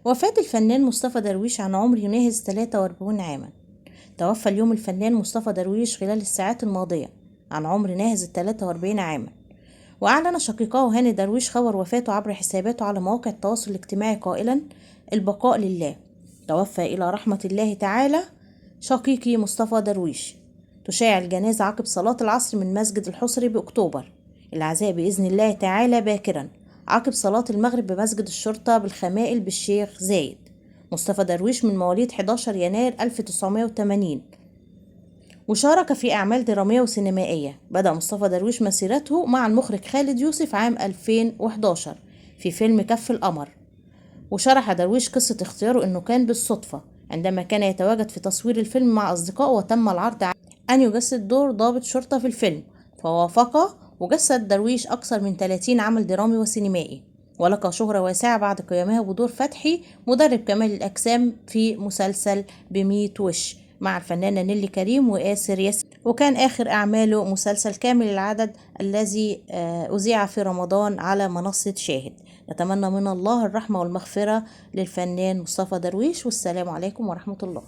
وفاة الفنان مصطفى درويش عن عمر يناهز 43 عاما. توفى اليوم الفنان مصطفى درويش خلال الساعات الماضية عن عمر ناهز 43 عاما. وأعلن شقيقاه هاني درويش خبر وفاته عبر حساباته على مواقع التواصل الاجتماعي قائلا: البقاء لله، توفى إلى رحمة الله تعالى شقيقي مصطفى درويش. تشاع الجنازة عقب صلاة العصر من مسجد الحصري بأكتوبر، العزاء بإذن الله تعالى باكرا عقب صلاة المغرب بمسجد الشرطة بالخمائل بالشيخ زايد. مصطفى درويش من مواليد 11 يناير 1980، وشارك في أعمال درامية وسينمائية. بدأ مصطفى درويش مسيرته مع المخرج خالد يوسف عام 2011 في فيلم كف القمر. وشرح درويش قصة اختياره أنه كان بالصدفة عندما كان يتواجد في تصوير الفيلم مع أصدقائه، وتم العرض عليه أن يجسد دور ضابط شرطة في الفيلم فوافق، وجسد درويش أكثر من 30 عمل درامي وسينمائي، ولقى شهرة واسعة بعد قيامها بدور فتحي مدرب كمال الأجسام في مسلسل بميت وش مع الفنانة نيلي كريم وآسر ياسين. وكان آخر أعماله مسلسل كامل العدد الذي أذيع في رمضان على منصة شاهد. نتمنى من الله الرحمة والمغفرة للفنان مصطفى درويش، والسلام عليكم ورحمة الله.